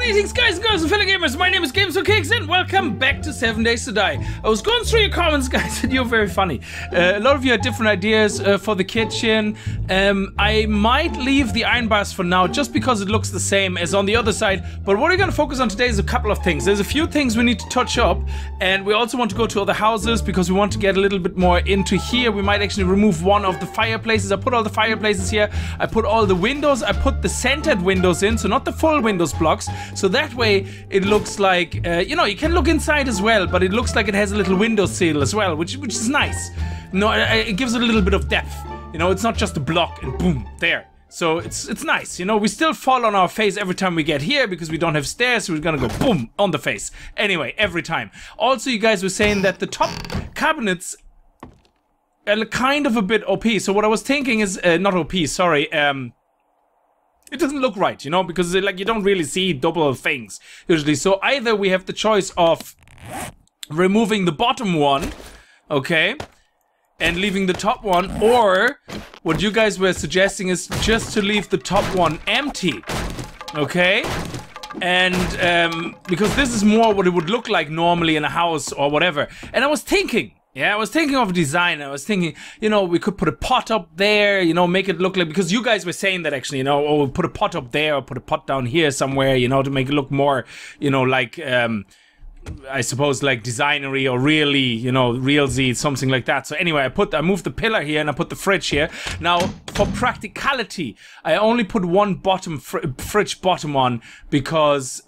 Greetings guys and girls and fellow gamers, my name is Games with Kicks and welcome back to 7 Days to Die. I was going through your comments guys and you're very funny. A lot of you had different ideas for the kitchen. I might leave the iron bars for now just because it looks the same as on the other side, but what we're going to focus on today is a couple of things. There's a few things we need to touch up, and we also want to go to other houses because we want to get a little bit more into here. We might actually remove one of the fireplaces. I put all the fireplaces here, I put all the windows, I put the centered windows in, so not the full windows blocks. So that way it looks like, you know, you can look inside as well, but it looks like it has a little window sill as well, which is nice. No, it gives it a little bit of depth. You know, it's not just a block and boom, there. So it's nice, you know. We still fall on our face every time we get here because we don't have stairs, so we're gonna go boom on the face. Anyway, every time. Also, you guys were saying that the top cabinets are kind of a bit OP. So what I was thinking is, not OP, sorry, it doesn't look right, you know, because like you don't really see double things usually. So either we have the choice of removing the bottom one, okay, and leaving the top one, or what you guys were suggesting is just to leave the top one empty, okay, and because this is more what it would look like normally in a house or whatever. And I was thinking, yeah, I was thinking of design. I was thinking, you know, we could put a pot up there, you know, make it look like, because you guys were saying that actually, you know, oh, we'll put a pot up there or put a pot down here somewhere, you know, to make it look more, you know, like, I suppose like designery or really, you know, realsy, something like that. So anyway, I moved the pillar here and I put the fridge here. Now, for practicality, I only put one bottom fridge bottom on because,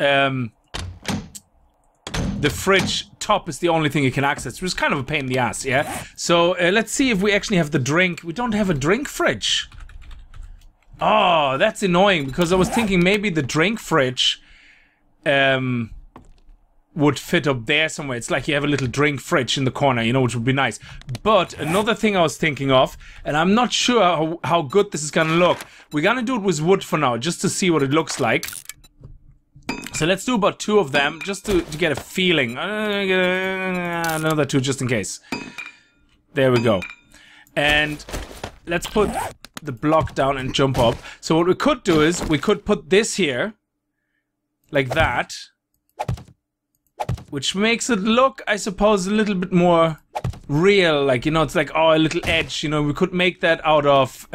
the fridge top is the only thing you can access, which is kind of a pain in the ass, yeah? So, let's see if we actually have the drink. We don't have a drink fridge. Oh, that's annoying, because I was thinking maybe the drink fridge would fit up there somewhere. It's like you have a little drink fridge in the corner, you know, which would be nice. But another thing I was thinking of, and I'm not sure how good this is gonna look. We're gonna do it with wood for now, just to see what it looks like. So let's do about 2 of them, just to get a feeling. Another 2 just in case. There we go. And let's put the block down and jump up. So what we could do is, we could put this here, like that. Which makes it look, I suppose, a little bit more real. Like, you know, it's like, oh, a little edge. You know, we could make that out of,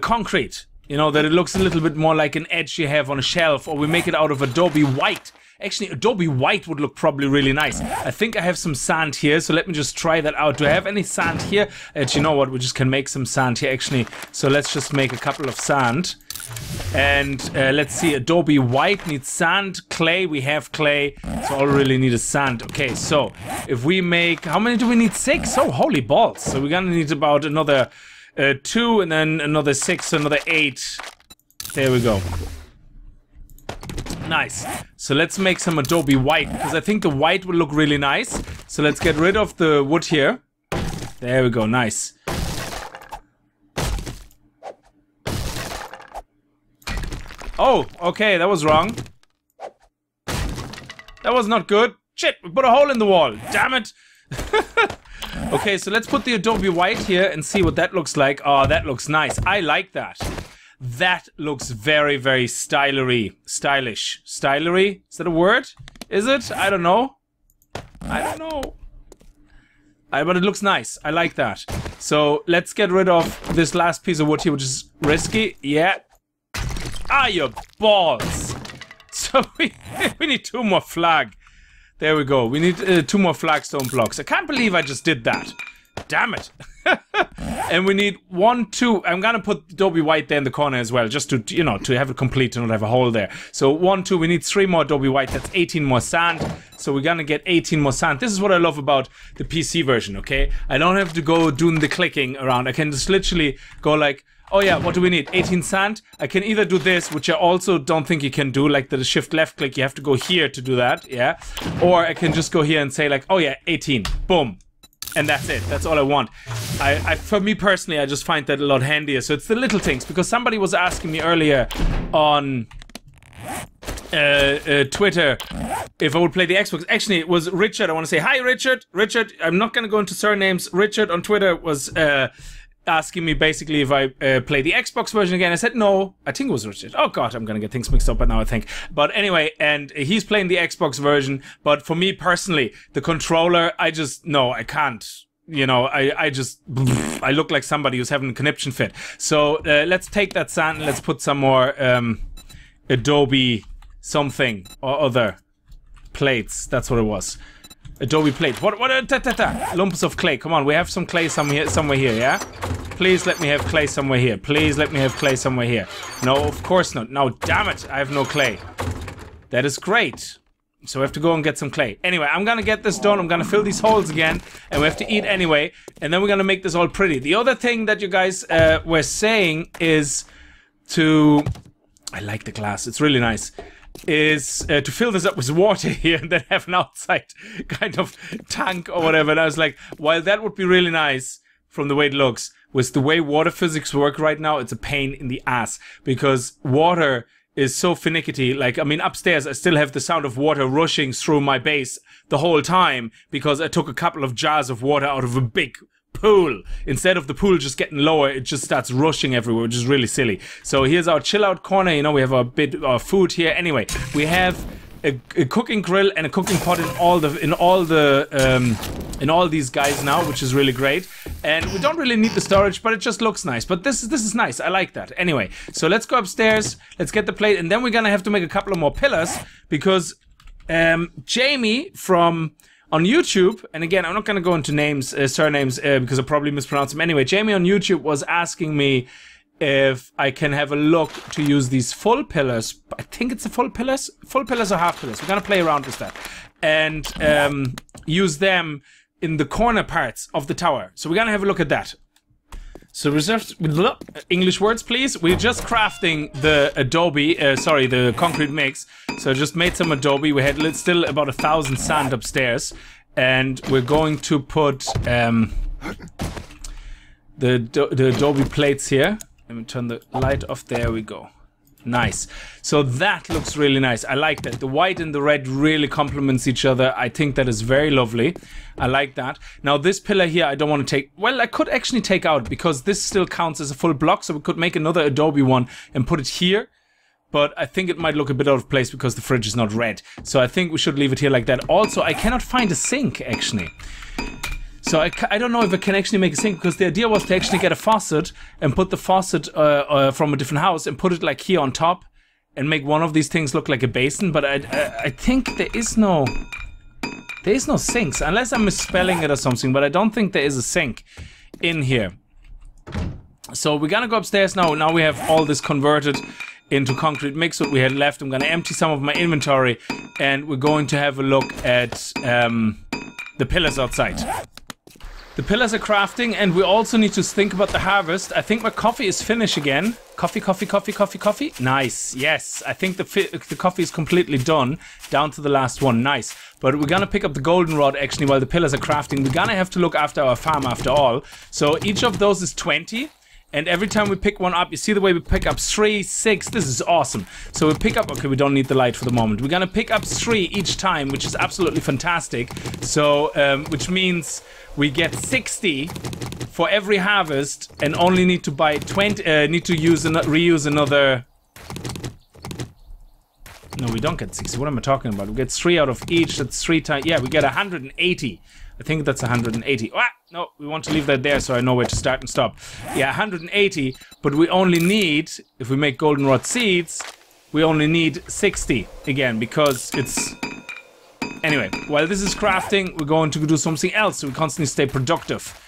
concrete. You know, that it looks a little bit more like an edge you have on a shelf, or we make it out of Adobe White. Actually, Adobe White would look probably really nice. I think I have some sand here, so let me just try that out. Do I have any sand here? You know what, we just can make some sand here, actually. So let's just make a couple of sand. And let's see, Adobe White needs sand, clay, we have clay, so all we really need is sand. Okay, so if we make, how many do we need? 6? Oh, holy balls. So we're gonna need about another 2, and then another 6, another 8. There we go. Nice. So let's make some Adobe White, because I think the white will look really nice. So let's get rid of the wood here. There we go, nice. Oh, okay, that was wrong. That was not good. Shit, we put a hole in the wall. Damn it. Okay, so let's put the Adobe White here and see what that looks like. Oh, that looks nice. I like that. That looks very, very stylish. Stylery? Is that a word? Is it? I don't know. I don't know. But it looks nice. I like that. So let's get rid of this last piece of wood here, which is risky. Yeah. Ah, your balls. So we need 2 more flag. There we go. We need 2 more flagstone blocks. I can't believe I just did that. Damn it. And we need 1, 2. I'm gonna put Adobe White there in the corner as well, just to, you know, to have it complete and not have a hole there. So 1, 2, we need 3 more Adobe White. That's 18 more sand. So we're gonna get 18 more sand. This is what I love about the PC version, okay? I don't have to go doing the clicking around. I can just literally go like, oh yeah, what do we need? 18 sand? I can either do this, which I also don't think you can do, like the shift left click, you have to go here to do that, yeah? Or I can just go here and say like, oh yeah, 18, boom. And that's it, that's all I want. For me personally, I just find that a lot handier. So it's the little things, because somebody was asking me earlier on Twitter if I would play the Xbox. Actually, it was Richard. I want to say hi, Richard. Richard, I'm not going to go into surnames. Richard on Twitter was asking me basically if I play the Xbox version again. I said no. I think it was Richard. Oh god, I'm gonna get things mixed up by now, I think. But anyway, and he's playing the Xbox version. But for me personally, the controller, I just, no, I can't. You know, I just, I look like somebody who's having a conniption fit. So let's take that sand and let's put some more Adobe something or other plates. That's what it was. Adobe plate. What? Lumps of clay. Come on, we have some clay somewhere here, yeah? Please let me have clay somewhere here. Please let me have clay somewhere here. No, of course not. No, damn it, I have no clay. That is great. So we have to go and get some clay. Anyway, I'm gonna get this done. I'm gonna fill these holes again, and we have to eat anyway. And then we're gonna make this all pretty. The other thing that you guys were saying is to... I like the glass. It's really nice. Is to fill this up with water here and then have an outside kind of tank or whatever. And I was like, while that would be really nice from the way it looks, with the way water physics work right now, it's a pain in the ass because water is so finicky. Like, I mean, upstairs I still have the sound of water rushing through my base the whole time because I took a couple of jars of water out of a big pool. Instead of the pool just getting lower, it just starts rushing everywhere, which is really silly. So here's our chill out corner. You know, we have a bit of food here. Anyway, we have a cooking grill and a cooking pot in all these guys now, which is really great. And we don't really need the storage, but it just looks nice. But this is nice. I like that. Anyway, so let's go upstairs. Let's get the plate, and then we're gonna have to make a couple of more pillars because Jamie from on YouTube, and again, I'm not going to go into names, surnames, because I probably mispronounce them. Anyway, Jamie on YouTube was asking me if I can have a look to use these full pillars. I think it's the full pillars or half pillars. We're going to play around with that. And use them in the corner parts of the tower. So we're going to have a look at that. So reserved, English words, please. We're just crafting the Adobe, the concrete mix. So I just made some Adobe. We had still about 1,000 sand upstairs. And we're going to put the Adobe plates here. Let me turn the light off. There we go. Nice. So that looks really nice. I like that. The white and the red really complements each other. I think that is very lovely. I like that. Now this pillar here, I don't want to take... Well, I could actually take out because this still counts as a full block. So we could make another Adobe one and put it here. But I think it might look a bit out of place because the fridge is not red. So I think we should leave it here like that. Also, I cannot find a sink, actually. So I don't know if I can actually make a sink, because the idea was to actually get a faucet and put the faucet from a different house and put it like here on top and make one of these things look like a basin. But I think there is no sinks, unless I'm misspelling it or something, but I don't think there is a sink in here. So we're gonna go upstairs now. Now we have all this converted into concrete mix. What we had left, I'm gonna empty some of my inventory, and we're going to have a look at the pillars outside. The pillars are crafting, and we also need to think about the harvest. I think my coffee is finished again. Coffee. Nice. Yes, I think the coffee is completely done, down to the last one. Nice. But we're gonna pick up the goldenrod actually while the pillars are crafting. We're gonna have to look after our farm after all. So each of those is 20. And every time we pick one up, you see the way we pick up 3, 6, this is awesome. So we pick up, okay, we don't need the light for the moment. We're gonna pick up 3 each time, which is absolutely fantastic. So, which means we get 60 for every harvest and only need to buy 20, need to reuse another... No, we don't get 60, what am I talking about? We get 3 out of each, that's 3 times, yeah, we get 180. I think that's 180. Ah, no, we want to leave that there so I know where to start and stop. Yeah, 180, but we only need, if we make goldenrod seeds, we only need 60 again, because it's... Anyway, while this is crafting, we're going to do something else so we constantly stay productive.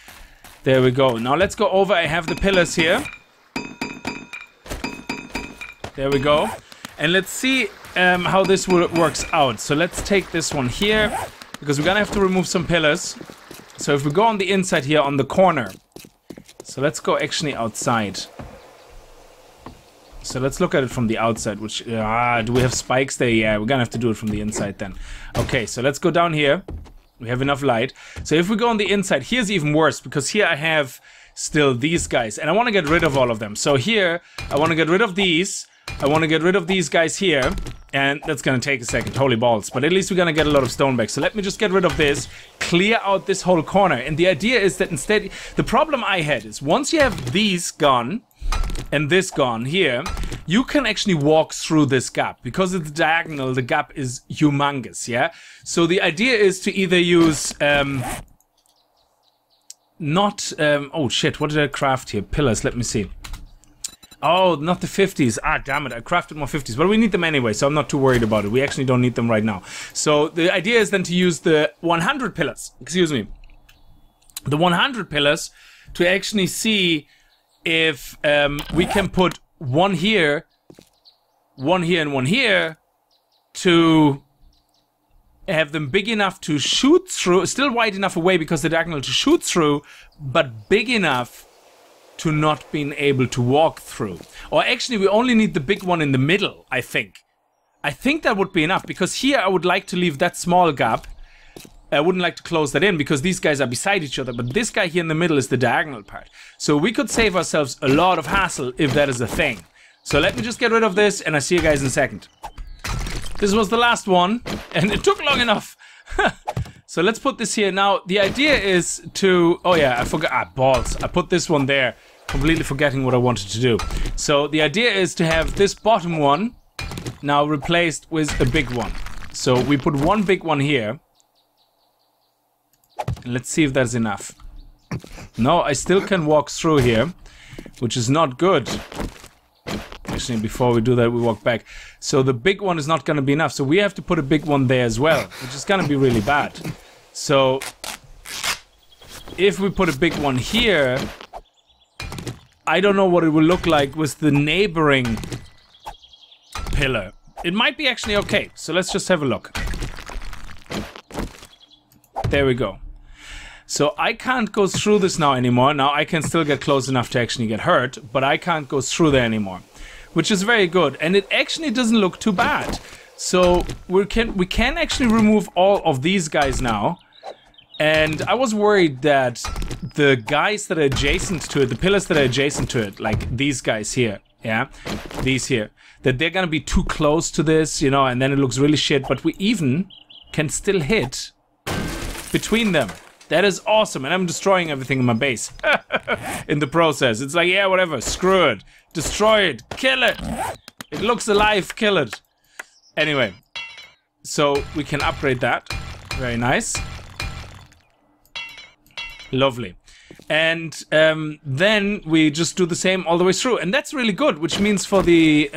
There we go. Now let's go over. I have the pillars here. There we go. And let's see how this works out. So let's take this one here, because we're gonna have to remove some pillars. So if we go on the inside here on the corner, so let's go actually outside. So let's look at it from the outside, which, do we have spikes there? Yeah, we're gonna have to do it from the inside then. Okay, so let's go down here. We have enough light. So if we go on the inside, here's even worse, because here I have still these guys, and I want to get rid of all of them. So here, I want to get rid of these. I want to get rid of these guys here, And that's gonna take a second, holy balls. But at least we're gonna get a lot of stone back. So let me just get rid of this, clear out this whole corner. And the idea is that instead, the problem I had is once you have these gone and this gone here, you can actually walk through this gap. Because it's diagonal, the gap is humongous, yeah? So the idea is to either use, oh shit, what did I craft here? Pillars, let me see. Oh, not the 50s. Ah, damn it. I crafted more 50s. But we need them anyway, so I'm not too worried about it. We actually don't need them right now. So the idea is then to use the 100 pillars. Excuse me. The 100 pillars to actually see if we can put one here, and one here to have them big enough to shoot through, still wide enough away because they're diagonal to shoot through, but big enough to not being able to walk through. Or actually, we only need the big one in the middle, I think. I think that would be enough, because here I would like to leave that small gap. I wouldn't like to close that in, because these guys are beside each other, but this guy here in the middle is the diagonal part. So we could save ourselves a lot of hassle if that is a thing. So let me just get rid of this, and I'll see you guys in a second. This was the last one, and it took long enough. So let's put this here. Now, the idea is to... Oh yeah, I forgot. Ah, balls. I put this one there, completely forgetting what I wanted to do. So the idea is to have this bottom one now replaced with a big one. So we put one big one here. And let's see if that's enough. No, I still can walk through here, which is not good. Actually, before we do that, we walk back. So the big one is not going to be enough. So we have to put a big one there as well, which is going to be really bad. So if we put a big one here, I don't know what it will look like with the neighboring pillar. It might be actually okay. So let's just have a look. There we go. So I can't go through this now anymore. Now I can still get close enough to actually get hurt, but I can't go through there anymore, which is very good. And it actually doesn't look too bad. So we can actually remove all of these guys now. And I was worried that the guys that are adjacent to it, the pillars that are adjacent to it, like these guys here, yeah, these here, that they're gonna be too close to this, you know, and then it looks really shit. But we even can still hit between them. That is awesome, and I'm destroying everything in my base in the process. It's like, yeah, whatever, screw it, destroy it, kill it. It looks alive, kill it. Anyway, so we can upgrade that. Very nice. Lovely. And then we just do the same all the way through, and that's really good, which means for the...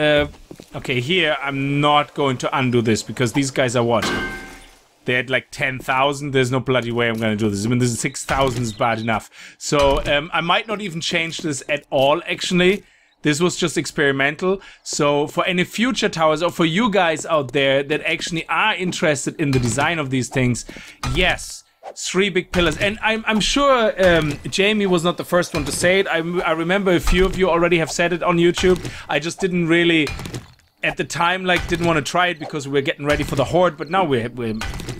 okay, here I'm not going to undo this, because these guys are what? They had like 10,000. There's no bloody way I'm going to do this. I mean, this 6,000 is bad enough. So I might not even change this at all, actually. This was just experimental. So for any future towers, or for you guys out there that actually are interested in the design of these things, yes, 3 big pillars. And I'm sure Jamie was not the first one to say it. I remember a few of you already have said it on YouTube. I just didn't really... At the time, like, didn't want to try it because we were getting ready for the horde, but now we're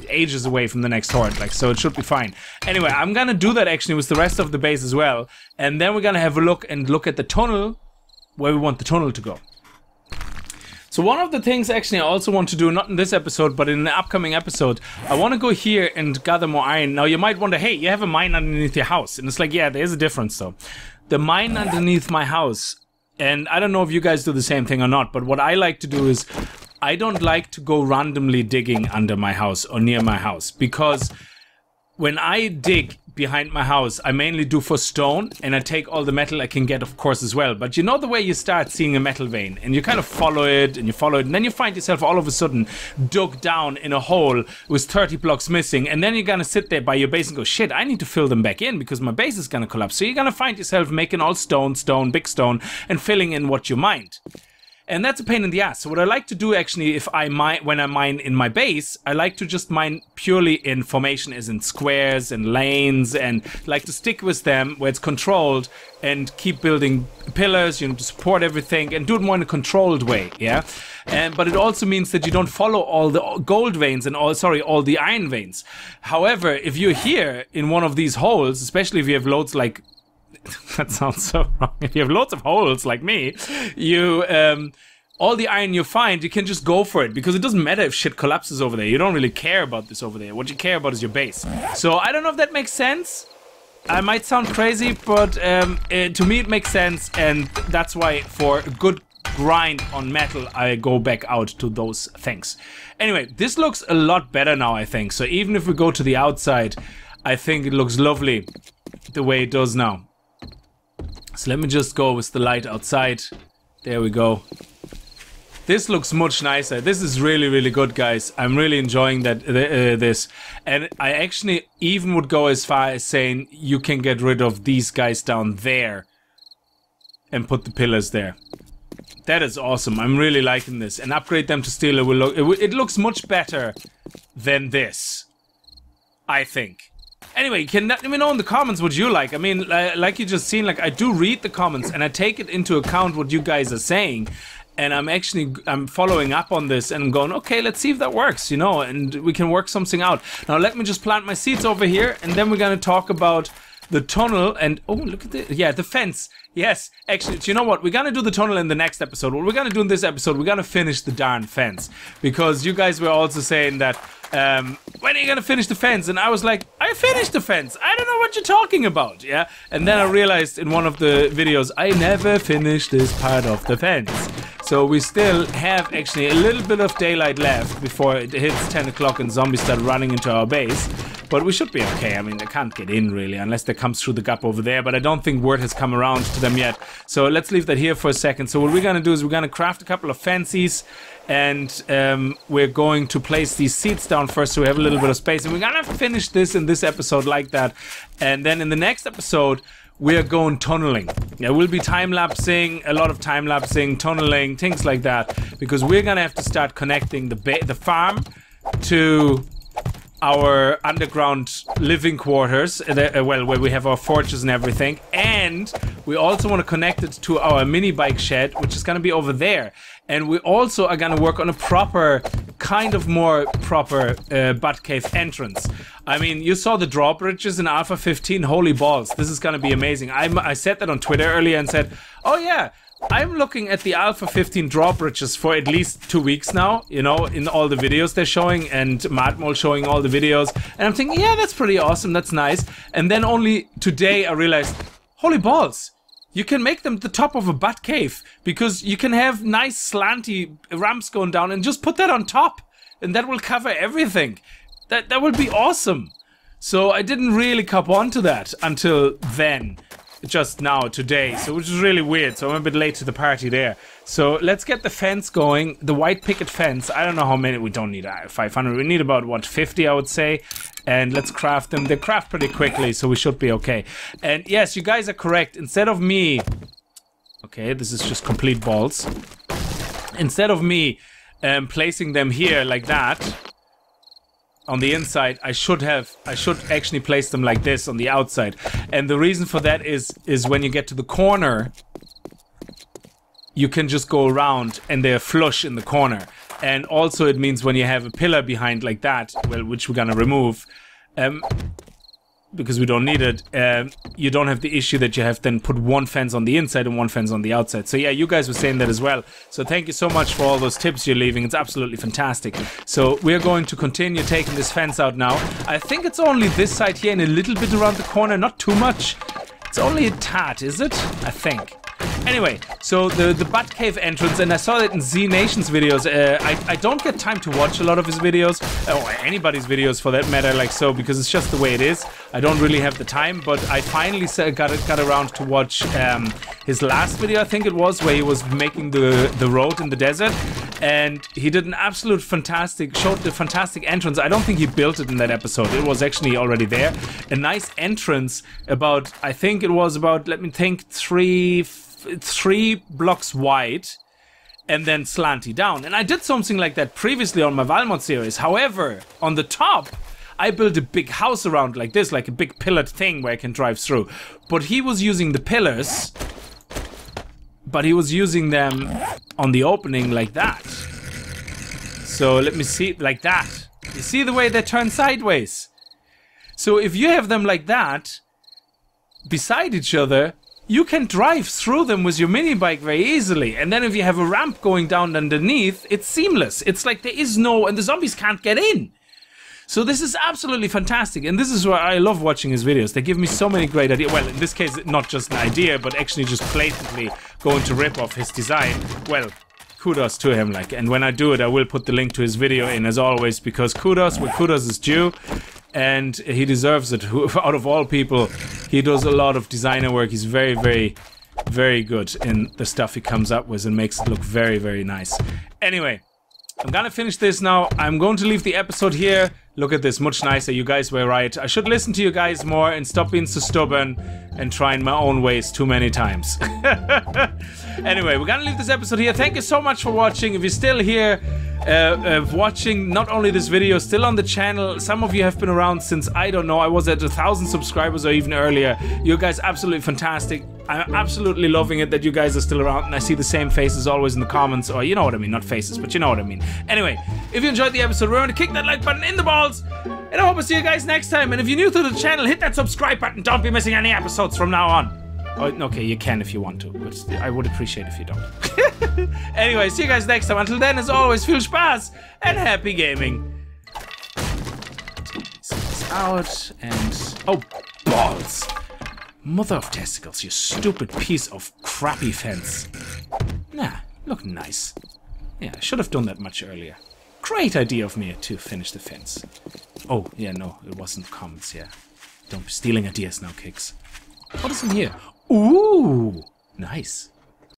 ages away from the next horde, like, so it should be fine. Anyway, I'm gonna do that actually with the rest of the base as well, and then we're gonna have a look at the tunnel, where we want the tunnel to go. So one of the things actually I also want to do, not in this episode, but in the upcoming episode, I want to go here and gather more iron. Now you might wonder, hey, you have a mine underneath your house, and it's like, yeah, there's a difference though. The mine underneath my house, and I don't know if you guys do the same thing or not, but what I like to do is I don't like to go randomly digging under my house or near my house, because when I dig behind my house, I mainly do for stone, and I take all the metal I can get, of course, as well. But you know the way you start seeing a metal vein, and you kind of follow it, and you follow it, and then you find yourself all of a sudden dug down in a hole with 30 blocks missing, and then you're gonna sit there by your base and go, shit, I need to fill them back in because my base is gonna collapse. So you're gonna find yourself making all stone, big stone, and filling in what you mined. And that's a pain in the ass. So what I like to do actually, when I mine in my base, I like to just mine purely in formation, as in squares and lanes, and like to stick with them where it's controlled and keep building pillars, you know, to support everything and do it more in a controlled way, yeah? But it also means that you don't follow all the gold veins and all the iron veins. However, if you're here in one of these holes, especially if you have loads like... that sounds so wrong. If you have loads of holes like me, you all the iron you find, you can just go for it, because it doesn't matter if shit collapses over there. You don't really care about this over there. What you care about is your base. So I don't know if that makes sense. I might sound crazy, but to me it makes sense, and that's why for a good grind on metal I go back out to those things. Anyway, this looks a lot better now, I think. So even if we go to the outside, I think it looks lovely the way it does now. So let me just go with the light outside. There we go. This looks much nicer. This is really, really good, guys. I'm really enjoying that this. And I actually even would go as far as saying you can get rid of these guys down there and put the pillars there. That is awesome. I'm really liking this. And upgrade them to steel. It looks much better than this, I think. Anyway, you can let me know in the comments what you like. I mean, like you just seen, like I do read the comments and I take it into account what you guys are saying. And I'm following up on this and going, okay, let's see if that works, you know, and we can work something out. Now let me just plant my seeds over here, and then we're gonna talk about the tunnel and, oh, look at this. Yeah, the fence. Yes, actually, do you know what? We're gonna do the tunnel in the next episode. What we're gonna do in this episode, we're gonna finish the darn fence. Because you guys were also saying that, when are you gonna finish the fence? And I was like, I finished the fence. I don't know what you're talking about, yeah? And then I realized in one of the videos, I never finished this part of the fence. So we still have actually a little bit of daylight left before it hits 10 o'clock and zombies start running into our base. But we should be okay. I mean, they can't get in really unless they come through the gap over there. But I don't think word has come around to them yet. So let's leave that here for a second. So what we're going to do is we're going to craft a couple of fancies. And we're going to place these seats down first so we have a little bit of space. And we're going to finish this in this episode like that. And then in the next episode, we're going tunneling. Yeah, we'll be time-lapsing, a lot of time-lapsing, tunneling, things like that. Because we're gonna have to start connecting the farm to our underground living quarters, well, where we have our forges and everything. And we also want to connect it to our mini bike shed, which is gonna be over there. And we also are gonna work on a proper, kind of more proper butt cave entrance. I mean, you saw the drawbridges in Alpha 15, holy balls, this is gonna be amazing. I said that on Twitter earlier and said, oh yeah, I'm looking at the Alpha 15 drawbridges for at least 2 weeks now, you know, in all the videos they're showing, and Madmol showing all the videos. And I'm thinking, yeah, that's pretty awesome, that's nice. And then only today I realized, holy balls, you can make them the top of a butt cave, because you can have nice slanty ramps going down and just put that on top, and that will cover everything. That would be awesome. So I didn't really cop on to that until then, just now, today, so which is really weird. So I'm a bit late to the party there. So let's get the fence going, the white picket fence. I don't know how many, we don't need 500, we need about, what, 50 I would say. And let's craft them. They craft pretty quickly, so we should be okay. And yes, you guys are correct. Instead of me, okay, this is just complete balls. Instead of me placing them here like that on the inside, I should actually place them like this on the outside. And the reason for that is when you get to the corner, you can just go around and they're flush in the corner. And also it means when you have a pillar behind like that, well, which we're gonna remove, because we don't need it, you don't have the issue that you have then put one fence on the inside and one fence on the outside. So yeah, you guys were saying that as well. So thank you so much for all those tips you're leaving. It's absolutely fantastic. So we're going to continue taking this fence out now. I think it's only this side here and a little bit around the corner, not too much. It's only a tad, is it? I think. Anyway, so the butt cave entrance, and I saw that in Z Nation's videos. I don't get time to watch a lot of his videos, or anybody's videos for that matter, like so, because it's just the way it is. I don't really have the time, but I finally got around to watch his last video, I think it was, where he was making the road in the desert, and he did an absolute fantastic, showed the fantastic entrance. I don't think he built it in that episode, it was actually already there. A nice entrance about, I think it was about, let me think, three blocks wide and then slanty down. And I did something like that previously on my Valmont series. However, on the top, I built a big house around like this, like a big pillared thing where I can drive through. But he was using the pillars, but he was using them on the opening like that. So let me see, like that. You see the way they turn sideways? So if you have them like that, beside each other, you can drive through them with your mini bike very easily. And then if you have a ramp going down underneath, it's seamless. It's like there is no, and the zombies can't get in. So this is absolutely fantastic, and this is why I love watching his videos. They give me so many great ideas. Well, in this case, not just an idea, but actually just blatantly going to rip off his design. Well, kudos to him, like, and when I do it, I will put the link to his video in as always, because kudos where kudos is due, and he deserves it. Out of all people, he does a lot of designer work. He's very, very, very good in the stuff he comes up with and makes it look very, very nice. Anyway, I'm gonna finish this now. I'm going to leave the episode here. Look at this, much nicer. You guys were right. I should listen to you guys more and stop being so stubborn and trying my own ways too many times. Anyway, we're gonna leave this episode here. Thank you so much for watching. If you're still here, watching not only this video, still on the channel, some of you have been around since, I don't know, I was at 1,000 subscribers or even earlier. You guys absolutely fantastic. I'm absolutely loving it that you guys are still around, and I see the same faces always in the comments, or you know what I mean, not faces, but you know what I mean. Anyway, if you enjoyed the episode, remember to kick that like button in the balls, and I hope I see you guys next time. And if you're new to the channel, hit that subscribe button. Don't be missing any episodes from now on. Oh, okay, you can if you want to, but I would appreciate if you don't. Anyway, see you guys next time. Until then, as always, viel Spaß and happy gaming. This out and... oh, balls! Mother of testicles, you stupid piece of crappy fence. Nah, look nice. Yeah, I should have done that much earlier. Great idea of me to finish the fence. Oh, yeah, no, it wasn't comments, yeah. Don't be stealing ideas now, Kicks. What is in here? Ooh, nice.